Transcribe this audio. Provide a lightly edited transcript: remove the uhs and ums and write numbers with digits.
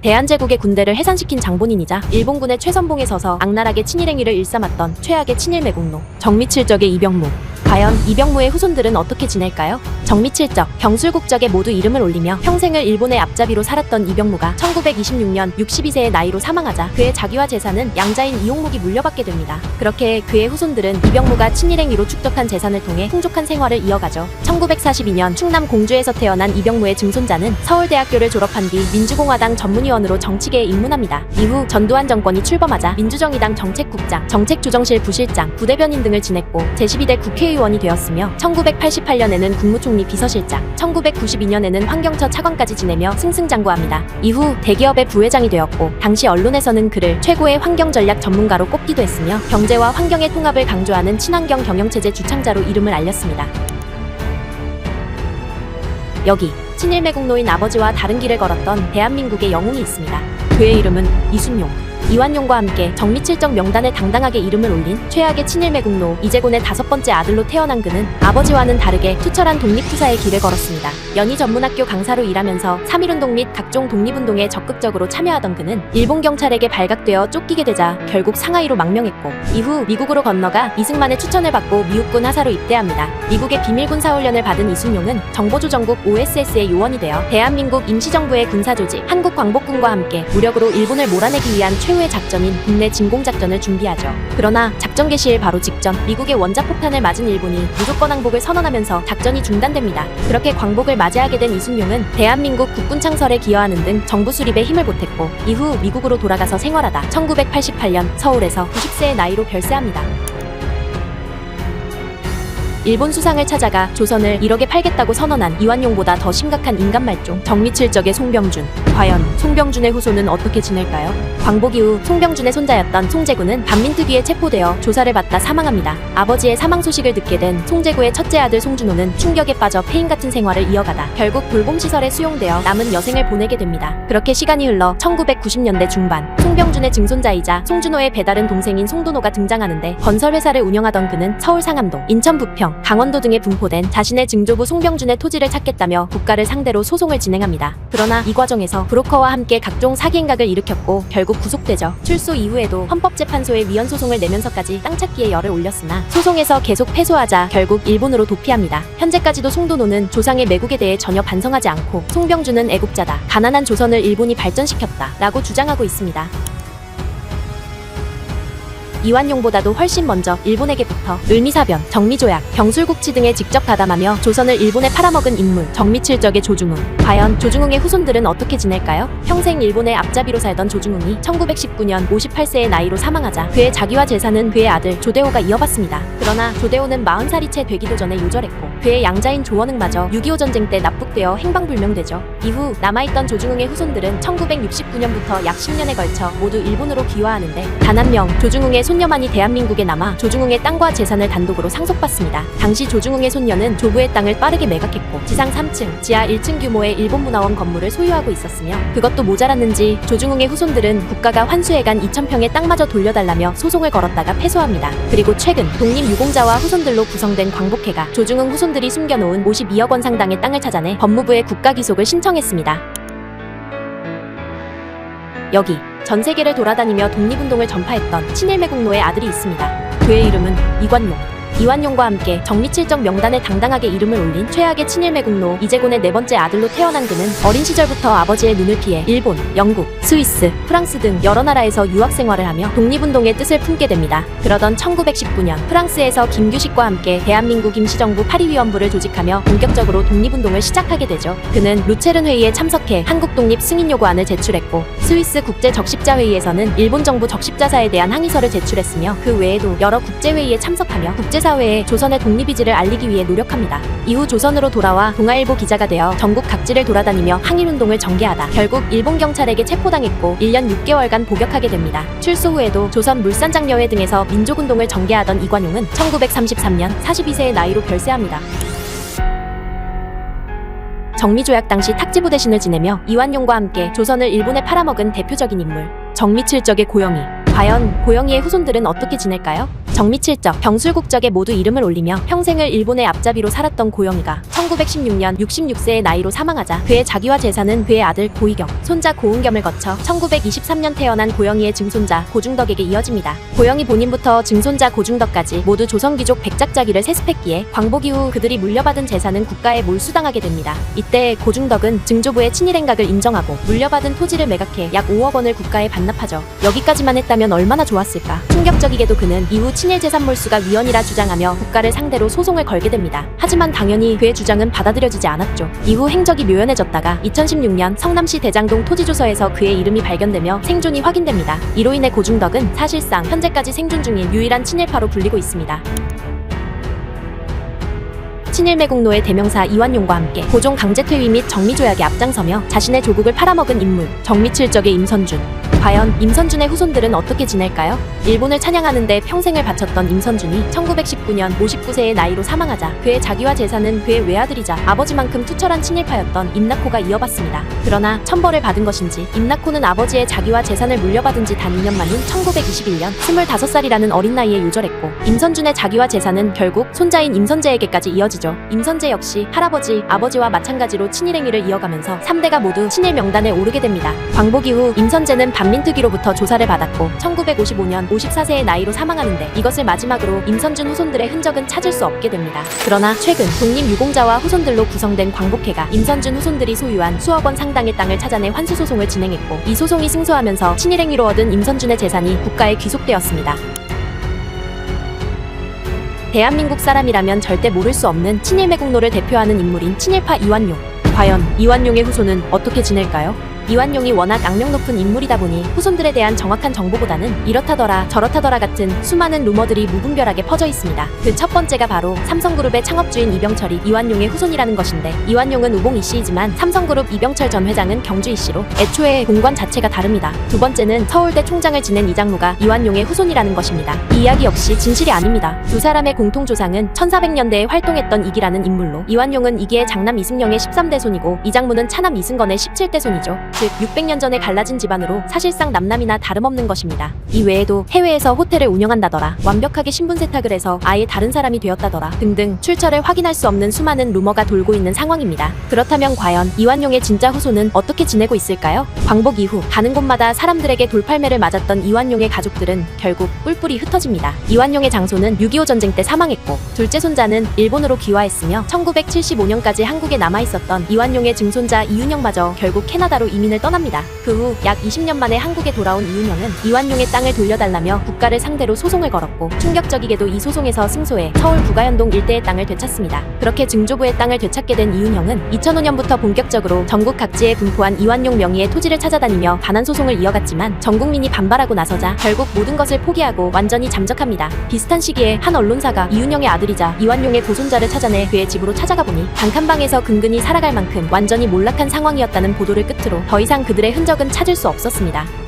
대한제국의 군대를 해산시킨 장본인이자 일본군의 최선봉에 서서 악랄하게 친일행위를 일삼았던 최악의 친일 매국노 정미칠적의 이병무. 과연 이병무의 후손들은 어떻게 지낼까요? 정미칠적, 경술국적에 모두 이름을 올리며 평생을 일본의 앞잡이로 살았던 이병무가 1926년 62세의 나이로 사망하자 그의 자기와 재산은 양자인 이용묵이 물려받게 됩니다. 그렇게 그의 후손들은 이병무가 친일행위로 축적한 재산을 통해 풍족한 생활을 이어가죠. 1942년 충남 공주에서 태어난 이병무의 증손자는 서울대학교를 졸업한 뒤 민주공화당 전문위원으로 정치계에 입문합니다. 이후 전두환 정권이 출범하자 민주정의당 정책국장, 정책조정실 부실장, 부대변인 등을 지냈고 제12대 국회의원이 되었으며 1988년에는 국무총리 비서실장, 1992년에는 환경처 차관까지 지내며 승승장구합니다. 이후 대기업의 부회장이 되었고 당시 언론에서는 그를 최고의 환경전략 전문가로 꼽기도 했으며 경제와 환경의 통합을 강조하는 친환경 경영체제 주창자로 이름을 알렸습니다. 여기 친일매국노인 아버지와 다른 길을 걸었던 대한민국의 영웅이 있습니다. 그의 이름은 이순용. 이완용과 함께 정미칠적 명단에 당당하게 이름을 올린 최악의 친일매국노 이재곤의 5번째 아들로 태어난 그는 아버지와는 다르게 투철한 독립투사의 길을 걸었습니다. 연희전문학교 강사로 일하면서 3.1운동 및 각종 독립운동에 적극적으로 참여하던 그는 일본 경찰에게 발각되어 쫓기게 되자 결국 상하이로 망명했고 이후 미국으로 건너가 이승만의 추천을 받고 미국군 하사로 입대합니다. 미국의 비밀군 사훈련을 받은 이순용은 정보조정국 OSS의 요원이 되어 대한민국 임시정부의 군사조직 한국광복군과 함께 무력으로 일본을 몰아내기 위한 최후의 작전인 국내 진공작전을 준비하죠. 그러나 작전 개시일 바로 직전 미국의 원자폭탄을 맞은 일본이 무조건 항복을 선언하면서 작전이 중단됩니다. 그렇게 광복을 맞이하게 된 이순용은 대한민국 국군 창설에 기여하는 등 정부 수립에 힘을 보탰고 이후 미국으로 돌아가서 생활하다 1988년 서울에서 90세의 나이로 별세합니다. 일본 수상을 찾아가 조선을 1억에 팔겠다고 선언한 이완용보다 더 심각한 인간말종 정미칠적의 송병준. 과연 송병준의 후손은 어떻게 지낼까요? 광복 이후 송병준의 손자였던 송재구는 반민특위에 체포되어 조사를 받다 사망합니다. 아버지의 사망 소식을 듣게 된 송재구의 첫째 아들 송준호는 충격에 빠져 폐인 같은 생활을 이어가다 결국 돌봄시설에 수용되어 남은 여생을 보내게 됩니다. 그렇게 시간이 흘러 1990년대 중반 송병준의 증손자이자 송준호의 배다른 동생인 송도노가 등장하는데 건설회사를 운영하던 그는 서울 상암동, 인천 부평, 강원도 등에 분포된 자신의 증조부 송병준의 토지를 찾겠다며 국가를 상대로 소송을 진행합니다. 그러나 이 과정에서 브로커와 함께 각종 사기 행각을 일으켰고 결국 구속되죠. 출소 이후에도 헌법재판소에 위헌 소송을 내면서까지 땅 찾기에 열을 올렸으나 소송에서 계속 패소하자 결국 일본으로 도피합니다. 현재까지도 송도노는 조상의 매국에 대해 전혀 반성하지 않고 송병준은 애국자다, 가난한 조선을 일본이 발전시켰다 라고 주장하고 있습니다. 이완용보다도 훨씬 먼저 일본에게부터 을미사변, 정미조약, 경술국치 등에 직접 가담하며 조선을 일본에 팔아먹은 인물 정미칠적의 조중웅. 과연 조중웅의 후손들은 어떻게 지낼까요? 평생 일본의 앞잡이로 살던 조중웅이 1919년 58세의 나이로 사망하자 그의 자기와 재산은 그의 아들 조대호가 이어받습니다. 그러나 조대호는 40살이 채 되기도 전에 요절했고 그의 양자인 조원흥마저 6.25 전쟁 때 납북되어 행방불명되죠. 이후 남아있던 조중웅의 후손들은 1969년부터 약 10년에 걸쳐 모두 일본으로 귀화하는데 단 한 명 조중웅의 손녀만이 대한민국에 남아 조중웅의 땅과 재산을 단독으로 상속받습니다. 당시 조중웅의 손녀는 조부의 땅을 빠르게 매각했고 지상 3층, 지하 1층 규모의 일본문화원 건물을 소유하고 있었으며 그것도 모자랐는지 조중웅의 후손들은 국가가 환수해간 2,000평의 땅마저 돌려달라며 소송을 걸었다가 패소합니다. 그리고 최근 독립유공자와 후손들로 구성된 광복회가 조중웅 후손들이 숨겨놓은 52억 원 상당의 땅을 찾아내 법무부에 국가기속을 신청했습니다. 여기 전 세계를 돌아다니며 독립운동을 전파했던 친일매국노의 아들이 있습니다. 그의 이름은 이관용. 이완용과 함께 정미칠적 명단에 당당하게 이름을 올린 최악의 친일매국노 이재곤의 4번째 아들로 태어난 그는 어린 시절부터 아버지의 눈을 피해 일본, 영국, 스위스, 프랑스 등 여러 나라에서 유학 생활을 하며 독립운동의 뜻을 품게 됩니다. 그러던 1919년 프랑스에서 김규식과 함께 대한민국 임시정부 파리위원부를 조직하며 본격적으로 독립운동을 시작하게 되죠. 그는 루체른 회의에 참석해 한국독립 승인 요구안을 제출했고 스위스 국제적십자회의에서는 일본 정부 적십자사에 대한 항의서를 제출했으며 그 외에도 여러 국제회의에 참석하며 사회에 조선의 독립의지를 알리기 위해 노력합니다. 이후 조선으로 돌아와 동아일보 기자가 되어 전국 각지를 돌아다니며 항일운동을 전개하다 결국 일본 경찰에게 체포당했고 1년 6개월간 복역하게 됩니다. 출소 후에도 조선 물산장려회 등에서 민족운동을 전개하던 이관용은 1933년 42세의 나이로 별세합니다. 정미조약 당시 탁지부 대신을 지내며 이완용과 함께 조선을 일본에 팔아먹은 대표적인 인물 정미칠적의 고영희. 과연 고영희의 후손들은 어떻게 지낼까요? 정미칠적, 병술국적에 모두 이름을 올리며 평생을 일본의 앞잡이로 살았던 고영이가 1916년 66세의 나이로 사망하자 그의 자기와 재산은 그의 아들 고이경, 손자 고은겸을 거쳐 1923년 태어난 고영이의 증손자 고중덕에게 이어집니다. 고영이 본인부터 증손자 고중덕까지 모두 조선귀족 백작자기를 세습했기에 광복 이후 그들이 물려받은 재산은 국가에 몰수당하게 됩니다. 이때 고중덕은 증조부의 친일행각을 인정하고 물려받은 토지를 매각해 약 5억 원을 국가에 반납하죠. 여기까지만 했다면 얼마나 좋았을까. 충격적이게도 그는 이후 친일재산몰수가 위헌이라 주장하며 국가를 상대로 소송을 걸게 됩니다. 하지만 당연히 그의 주장은 받아들여지지 않았죠. 이후 행적이 묘연해졌다가 2016년 성남시 대장동 토지조서에서 그의 이름이 발견되며 생존이 확인됩니다. 이로 인해 고중덕은 사실상 현재까지 생존 중인 유일한 친일파로 불리고 있습니다. 친일매국노의 대명사 이완용과 함께 고종 강제퇴위 및 정리조약에 앞장서며 자신의 조국을 팔아먹은 인물, 정미칠적의 임선준. 과연 임선준의 후손들은 어떻게 지낼까요? 일본을 찬양하는데 평생을 바쳤던 임선준이 1919년 59세의 나이로 사망하자 그의 자기와 재산은 그의 외아들이자 아버지만큼 투철한 친일파였던 임낙호가 이어받습니다. 그러나 천벌을 받은 것인지 임낙호는 아버지의 자기와 재산을 물려받은 지 단 2년 만인 1921년 25살이라는 어린 나이에 요절했고 임선준의 자기와 재산은 결국 손자인 임선재에게까지 이어지죠. 임선재 역시 할아버지, 아버지와 마찬가지로 친일행위를 이어가면서 3대가 모두 친일 명단에 오르게 됩니다. 광복 이후 임선재는 반민특위로부터 조사를 받았고 1955년 54세의 나이로 사망하는데 이것을 마지막으로 임선준 후손들의 흔적은 찾을 수 없게 됩니다. 그러나 최근 독립유공자와 후손들로 구성된 광복회가 임선준 후손들이 소유한 수억 원 상당의 땅을 찾아내 환수소송을 진행했고 이 소송이 승소하면서 친일행위로 얻은 임선준의 재산이 국가에 귀속되었습니다. 대한민국 사람이라면 절대 모를 수 없는 친일매국노를 대표하는 인물인 친일파 이완용. 과연 이완용의 후손은 어떻게 지낼까요? 이완용이 워낙 악명 높은 인물이다 보니 후손들에 대한 정확한 정보보다는 이렇다더라 저렇다더라 같은 수많은 루머들이 무분별하게 퍼져 있습니다. 그 첫 번째가 바로 삼성그룹의 창업주인 이병철이 이완용의 후손이라는 것인데 이완용은 우봉 이씨이지만 삼성그룹 이병철 전 회장은 경주 이씨로 애초에 공관 자체가 다릅니다. 두 번째는 서울대 총장을 지낸 이장루가 이완용의 후손이라는 것입니다. 이 이야기 역시 진실이 아닙니다. 두 사람의 공통조상은 1400년대에 활동했던 이기라는 인물로 이완용은 이기의 장남 이승영의 13대 손이고 이장무는 차남 이승건의 17대 손이죠. 즉 600년 전에 갈라진 집안으로 사실상 남남이나 다름없는 것입니다. 이 외에도 해외에서 호텔을 운영한다더라, 완벽하게 신분 세탁을 해서 아예 다른 사람이 되었다더라 등등 출처를 확인할 수 없는 수많은 루머가 돌고 있는 상황입니다. 그렇다면 과연 이완용의 진짜 후손은 어떻게 지내고 있을까요? 광복 이후 가는 곳마다 사람들에게 돌팔매를 맞았던 이완용의 가족들은 결국 뿔뿔이 흩어집니다. 이완용의 장소는 6.25 전쟁 때 사망했고 둘째 손자는 일본으로 귀화했으며 1975년까지 한국에 남아있었던 이완용의 증손자 이윤영마저 결국 캐나다로 이민을 떠납니다. 그 후 약 20년 만에 한국에 돌아온 이윤영은 이완용의 땅을 돌려달라며 국가를 상대로 소송을 걸었고 충격적이게도 이 소송에서 승소해 서울 부가연동 일대의 땅을 되찾습니다. 그렇게 증조부의 땅을 되찾게 된 이윤영은 2005년부터 본격적으로 전국 각지에 분포한 이완용 명의의 토지를 찾아다니며 반환 소송을 이어갔지만 전 국민이 반발하고 나서자 결국 모든 것을 포기하고 완전히 잠적합니다. 비슷한 시기에 한 언론사가 이윤영의 아들이자 이완용의 고손자를 찾아내 그의 집으로 찾아가 보니 단칸방에서 근근히 살아갈 만큼 완전히 몰락한 상황이었다는 보도를 끝으로 더 이상 그들의 흔적은 찾을 수 없었습니다.